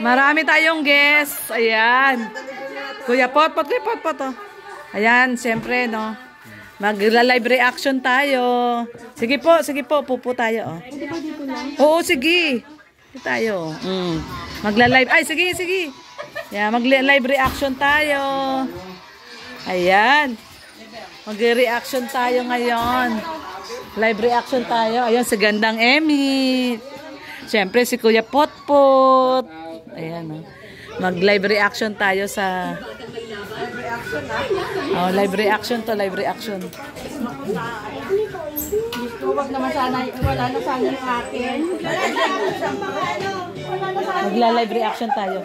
Marami tayong guests. Ayan. Kuya Pot. Oh. Ayan, siyempre, no. Magla-live reaction tayo. Sige po. Pupo tayo, oh. Oo, sige. Dito tayo. Magla-live. Ay, sige. Ayan, magla-live reaction tayo. Ayan. Mag-reaction tayo ngayon. Live reaction tayo. Ayan, si Gandang Emmy. Siyempre, si Kuya Potpot. Ayan, oh. Mag-live reaction tayo sa... Oh, live reaction to, live reaction. Huwag naman sana, wala na sana yung akin. Magla-live reaction tayo.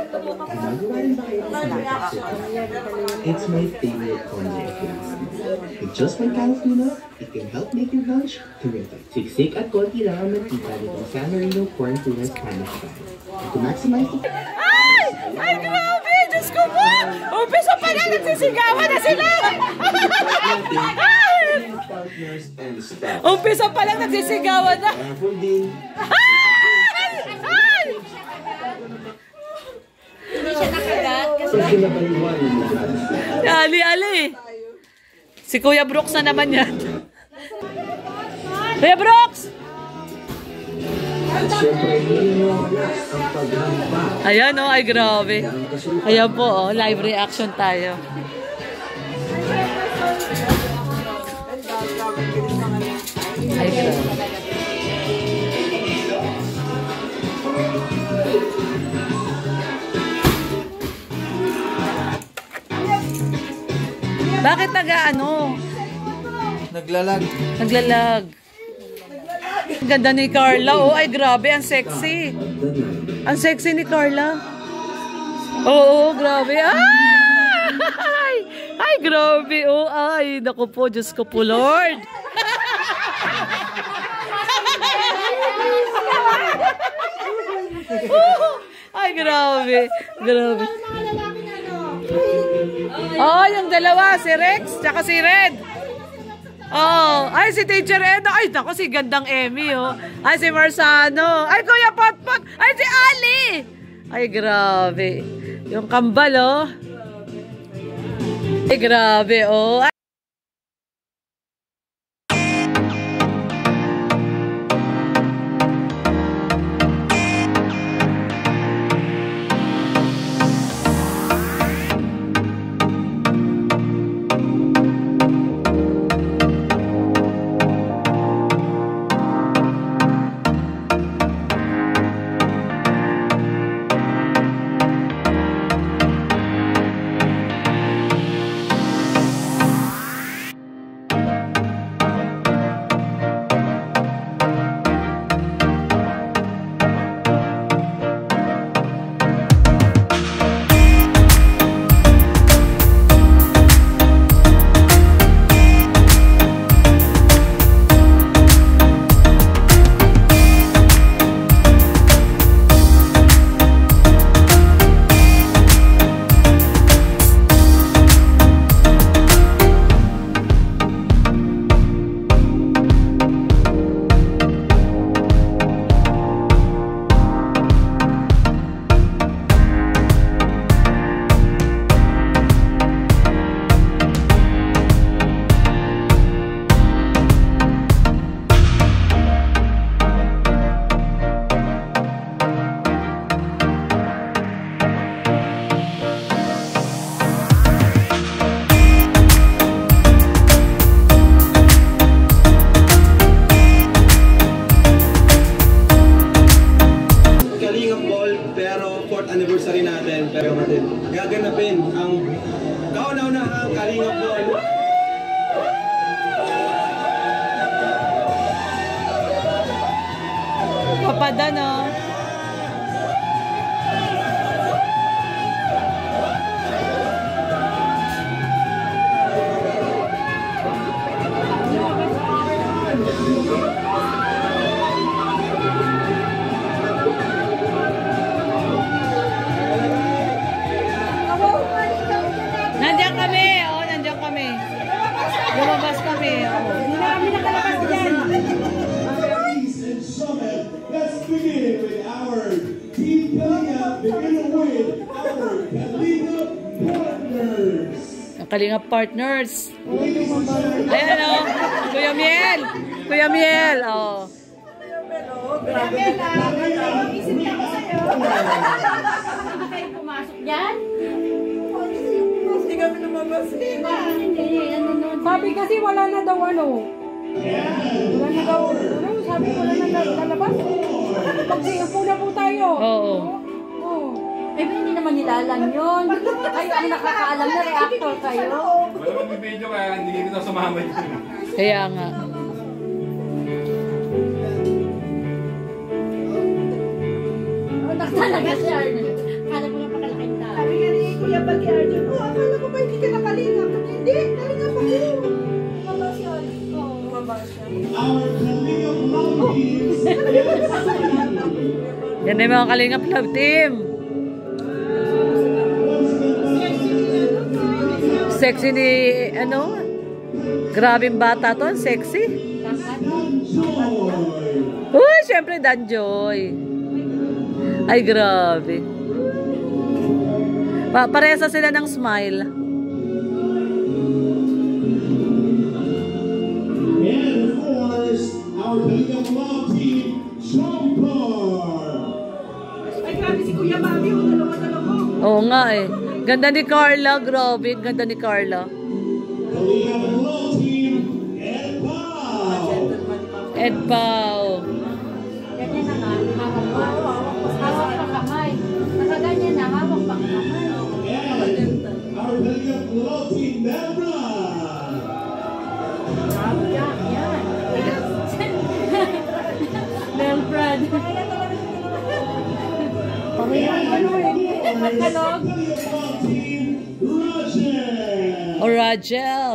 It's my favorite corn dog. With just one can of tuna, it can help make your lunch terrific. Siksik at konti lang ang mantika nitong San Marino corn tuna Spanish fry. And to maximize the... Ay, grabe! Diyos ko po! Umpisa pa lang nagsisigawan na sila! Umpisa pa lang nagsisigawan na! Hindi siya nakagat kasi... Ali. Si Kuya Brooks na naman yan. Kuya Brooks! Ayan, oh, ay grabe. Ayan po, oh, live reaction tayo. Ay grabe. Bakit Naglalag. Ang ganda ni Carla. Oh, ay grabe. Ang sexy. Ang sexy ni Carla. Oo, grabe. Ay, grabe. Oh, ay. Naku po, Diyos ko po, Lord. Ay, grabe. Oh, yung dalawa. Si Rex, tsaka si Red. Oh, ay si Teacher Edo. Ay, naku, si Gandang Emmy, oh. Ay, si Marsano. Ay, Kuya Potpot. Ay, si Ali. Ay, grabe. Yung kambal, oh. Ay, grabe, oh. Ay. anniversary natin. Pero gaganapin ang kauna-unahang Kalingap Ball. Papada, no? Nandiyan kami, oh, nandiyan kami. Lumabas kami, oh. Hindi na kami nakalabas dyan. Ladies and gentlemen, let's begin with Team Kalinga begin with our Kalinga Partners. Ang Kalinga Partners. Ayan o. Kuya Miel. Kuya Miel. Oh. Isip niya ko sa'yo. Hindi kayo pumasok dyan? Hindi kami lumabas. Sabi kasi wala na daw ano. Wala na daw. Ano? Sabi wala na lalabas. Mag-iupo na po tayo. Oo. Oo. Eh, hindi naman nila alam yun. Kayo ang nakakaalam na reactor kayo. Wala may video kaya hindi kita sumama yun. Kaya nga. Talaga si Arnold. Akala mo nga pakalaking tao. Sabi nga ni Kuya Bal kay Arjun, akala ko ba hindi ka nakalinga? Hindi, nalinga pa kayo. Mababa siya. Oo, mababa siya. Our Kalinga Love Teams. Yan na yung mga Kalingap Love Team. Sexy ni, ano? Grabing bata to, sexy. Uy, syempre Danjoy. Ay, grabe. Paresa sila ng smile. And of course, our Kalinga Love Team, Chompar. Ay, grabe si Kuya Bobby, dalawa-dalawa. Oo nga eh. Ganda ni Carla, grabe. Ganda ni Carla. Kalinga Love Team, Ed Pao. Ed Pao. Ganyan na nga. Hawak pa kamay. Nakaganyan na, hawak pa kamay. And our Kalinga Love Team, Debra. Yan. Belfred. Ano eh? Tagalog? Kalinga Love Team, Roger. O Rachel.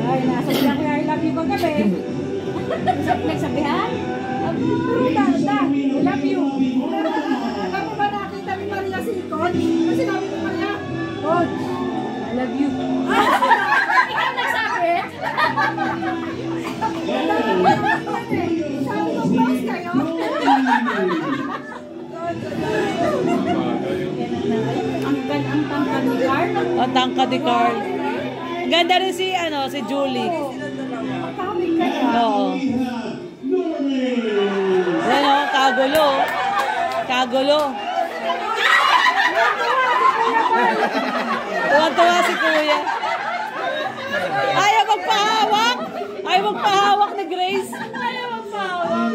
Ay, nasa siya kaya I love you ko gabi. Nagsabihan? I love you. Ako ba nakita ni Maria Sikon? Kasi namin ni Maria. Coach, I love you. Ikaw nagsabi? Sabi ko, close kayo. Ang tangkad ni Carl. O tangka ni Carl. Ganda rin si, ano, si Julie. Kamig ka na. Oo. Yan o, kagulo. Kagulo. Tuwan-tuwa si Kuya. Ayaw magpahawak. Ayaw magpahawak ni Grace. Ayaw magpawag.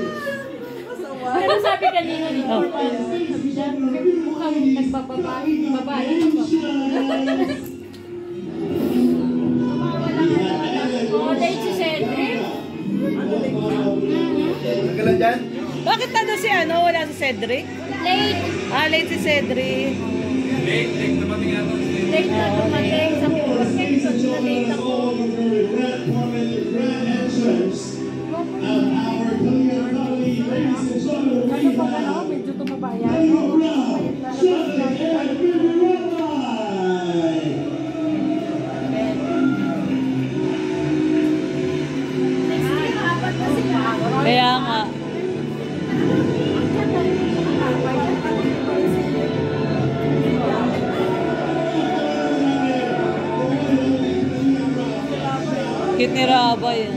Pero sabi kanina ni Corpan, sabi niya, mukhang nagbababae. Babae. Oh, late si Cedric. Nagkalan dyan? Bakit nandun si ano? Wala si Cedric? Late. Ah, late si Cedric. Late naman nga ito. Late na dumating sa Philippines. Na late ako. Ano pa ano? Medyo tumaba yan. Kaya nga. Cute ni Raba yun.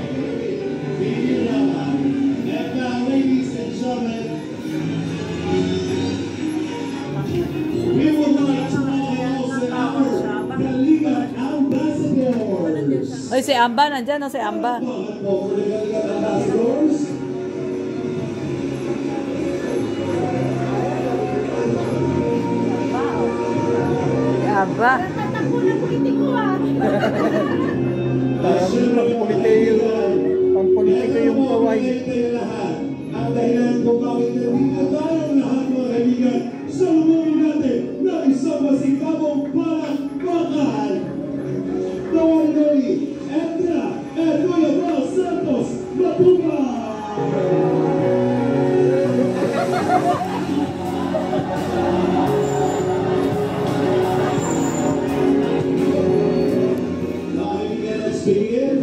Oy, si Amba, nandyan o si Amba. Si Amba. Tatakbo na po hindi ko ah. Pang-politiko yung kaway. Ang dahilan kung bakit nandito tayo lahat mga kaibigan sa lumayan natin na isama si Kabong Parang Bakal. The one and only, Edna and Kuya Bal Santos Matuba. Let's begin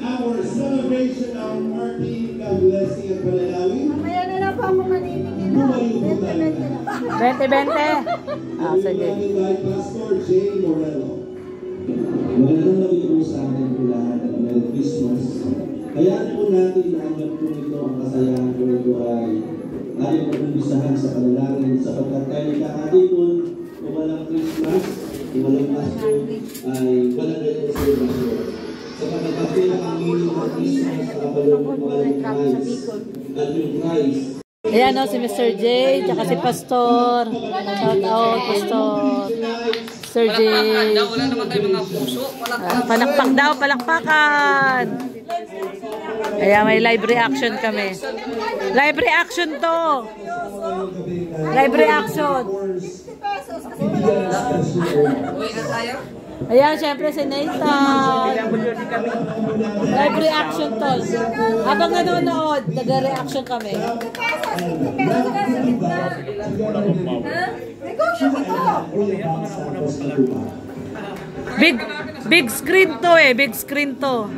our celebration of Martin Cablesi and Palalawin. Mamaya na lang po ako 20-20. Ah, sige. Pastor Jay Moreno. Magandang gabi po sa amin po lahat at Merry Christmas. Hayaan po natin na hanggang po ito ang kasayahan po ito ay ating pag-umpisahan sa panalangin sapagkat tayo kakatipon kung walang Christmas, kung walang Pasko ay walang ganito sa Pasko. Sapagkat kasi ang meaning ng Christmas sa kapalong pangalan ng Christ at yung Christ. Ayan o, si Mr. J, tsaka si Pastor. Shout out, Pastor. Sir J. Wala naman tayo mga puso. Palakpak daw, palakpakan. Ayan, may live reaction kami. Live reaction to. Live reaction. Uwi na tayo. Ayan, syempre si Nathan. Live reaction to. Habang nanonood, nag-reaction kami. Big screen to eh, big screen to.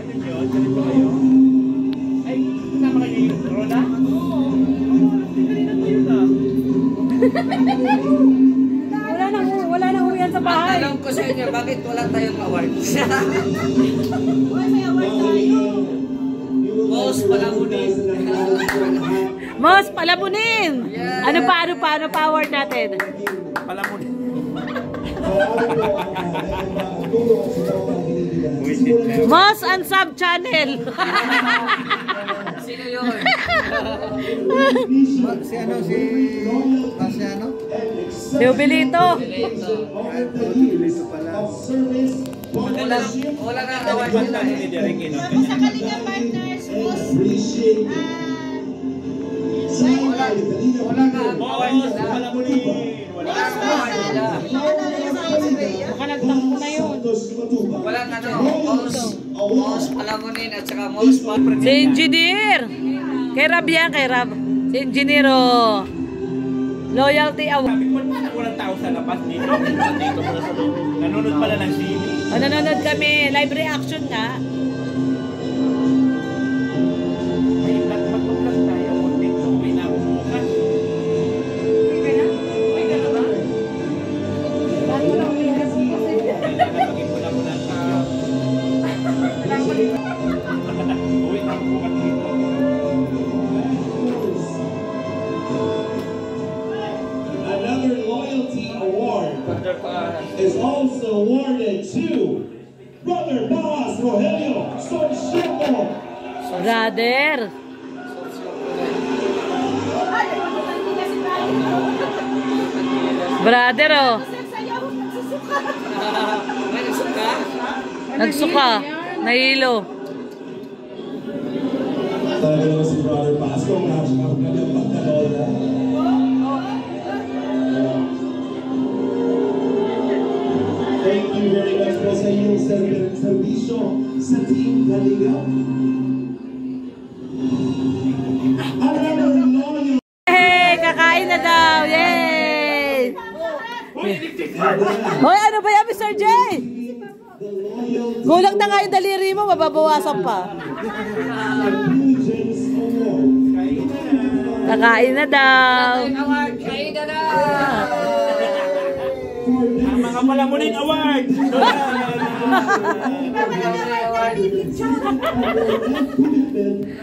Wala nang uwian sa bahay. Alam ko sa inyo, bakit wala tayong awards? Boss, palamunin. Most palamunin. Ano pa award natin? Palamunin. Most unsub channel. Sino yun? Si Ubilito. Wala na award nila. Sa Kalinga Partners, Wala na award nila. Baka nagtampo na yun. Wala na Boss, palamunin at saka most Si Engineer. Kay Rab yan, kay Rab. Si Engineer oh. Loyalty award. Sabi ko, parang walang tao sa labas dito. Dito pala sa loob. Nanonood pala ng TV. Nanonood kami. Live reaction nga. Ay, mag-vlog tayo. Dito, may nabubukan. Ay, gano'n ba? Nagpagin ko na muna sa... Uwi na bubukan dito. Another loyalty award is also awarded to Brother Boaz Rogelio Sorciego. Brother. Brother oh. May nagsuka? Nagsuka. Nahilo. Talaga si Brother Pasco, kanyang pagkalola. Thank you very much po sa inyong servisyo sa Team Kalinga. Another loyal. Hey, kakain na daw. Yay! Hoy, ano ba yan, Mr. J? Gulang na nga yung daliri mo, mababawasan pa. Kakain na daw. Award, kain na na! Ang mga palamunin award!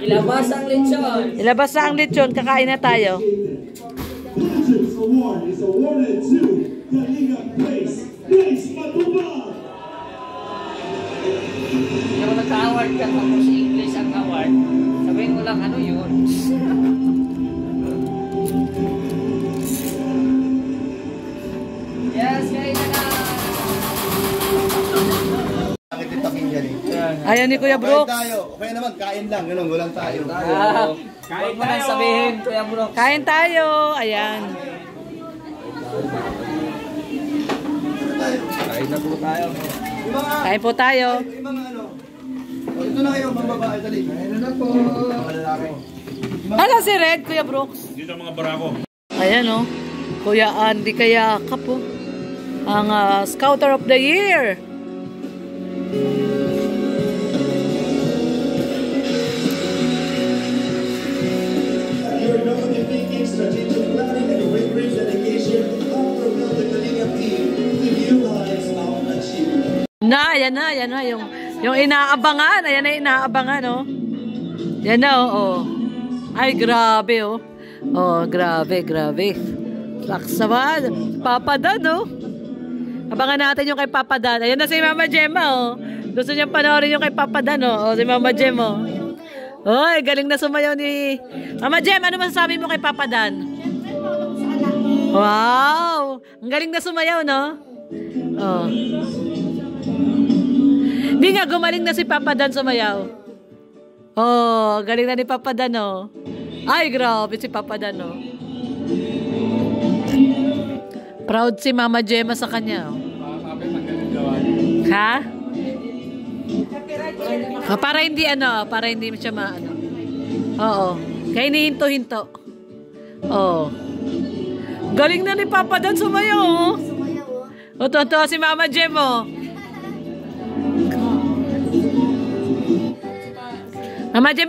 Ilabas ang lechon. Ilabas na ang lechon, kakain na tayo. Diligence Award is awarded to Kalinga Grace Matubang. Kung nagka-award ka tapos English ang award, sabihin mo lang ano yun. Yes, kain na na! Ayan ni Kuya Brooks. Okay naman, kain lang. Ganun, walang tayo. Kain mo lang sabihin, Kuya Brooks. Kain tayo. Ayan. Kain na po tayo. Kain po tayo. Yung mga ano. Ito na kayo, mga babae. Dali. Kain na po. Mga lalaki. Ano si Red, Kuya Brooks? Dito ang mga barako. Ayan oh. Kuya Andy kaya kapo. Ang Scouter of the Year. You're known in thinking, strategic planning, and great dedication Ayan na, yung inaabangan. Ayan na yung inaabangan, oh. Yan na, oh. Ay, grabe, oh. Oh, grabe. Laks naman. Papa Dan, oh. Abangan natin yung kay Papa Dan. Ayan na si Mama Gemma, oh. Gusto niyang panoorin yung kay Papa Dan, oh. Oh, si Mama Gemma, oh. Oy, galing na sumayaw ni... Mama Gem, ano masasabi mo kay Papa Dan? Wow! Ang galing na sumayaw, no? Oh. Hindi nga, gumaling na si Papa Dan sumayaw. Oh, galing na ni Papa Dan, oh. Ay, grabe si Papa Dan, oh. Proud si Mama Gemma sa kanya, oh. Ha? Para hindi siya maano. Oo. Kaya hinihinto-hinto. Oo. Galing na ni Papa Dan sumayaw, oh. O, totoo si Mama Gem, oh. Mama Gem,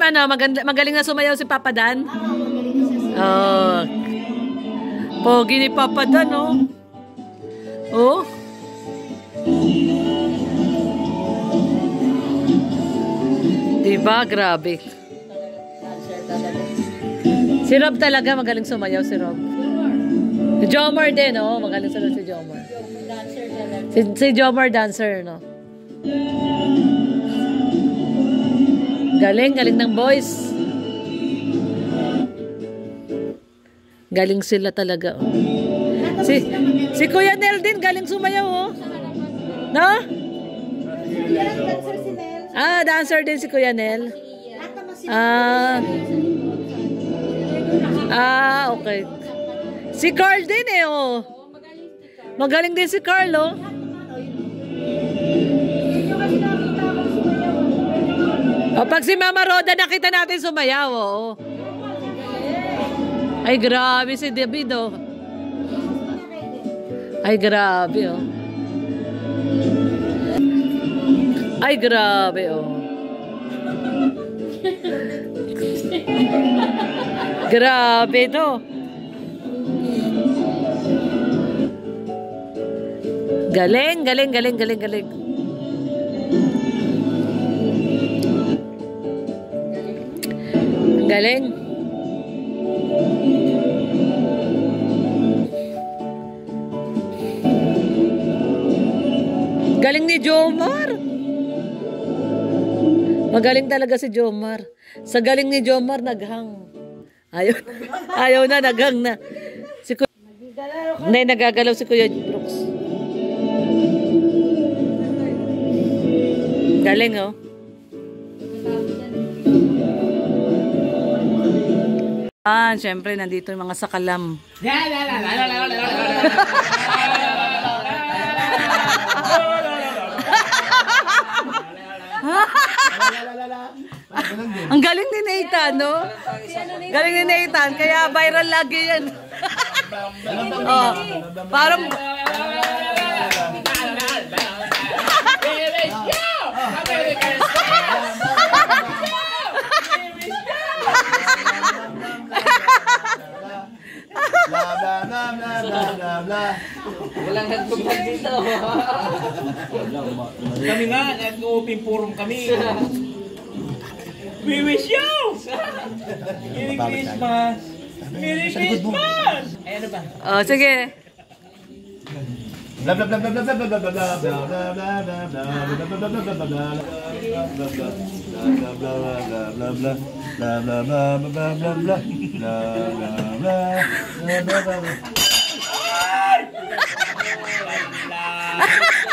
magaling na sumayaw si Papa Dan? Oh. Pogi ni Papa Dan, oh. Oh. Diba? Grabe. Si Rob talaga magaling sumayaw, si Rob. Si Jomar din, oh. Magaling sumayaw si Jomar. Si Jomar dancer, no? Galing ng boys. Galing sila talaga, oh. Si Kuya Nel din galing sumayaw, oh. No? Ah, dancer din si Kuya Nel. Okay. Si Carl din, eh, oh. Magaling din si Carl, oh. O, pag si Mama Roda nakita natin sumayaw, oh. Ay, grabe si David, oh. Ay, grabe, oh. Ay, grabe, oh. Grabe, no? Galing. Galing. Galing ni Jomar. Magaling talaga si Jomar. Sa galing ni Jomar, naghang. Ayaw na, naghang na. Hindi, nagagalaw si Kuya Brooks. Galing, oh. Siyempre, nandito yung mga sakalam. Ang galing ni Nathan, no? Galing ni Nathan, kaya viral lagi yan. Oh, parang... Walang nagtugtog dito. Kami nga, nag-uuping-purong kami. We wish you! Merry Christmas! Merry Christmas! Ay, ano ba? Oh, sige. Blah blah blah blah blah blah blah blah blah blah blah blah.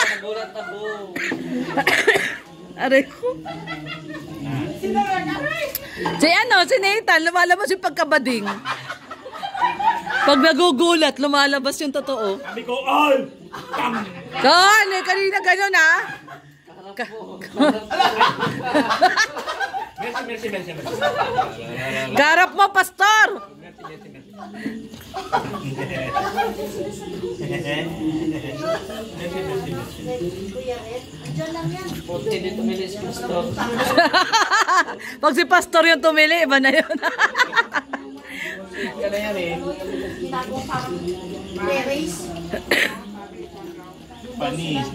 Nagulat ako. Aray ko. Si Nathan, lumalabas yung pagkabading. Pag nagugulat, lumalabas yung totoo. Sabi ko, all! Kanina gano'n, ha? Merci. Garap mo, pastor! Punti dito milis pastor. Pag si pastor yung tumili, iba na yun. Kaya na yan, eh. Panis. Panis.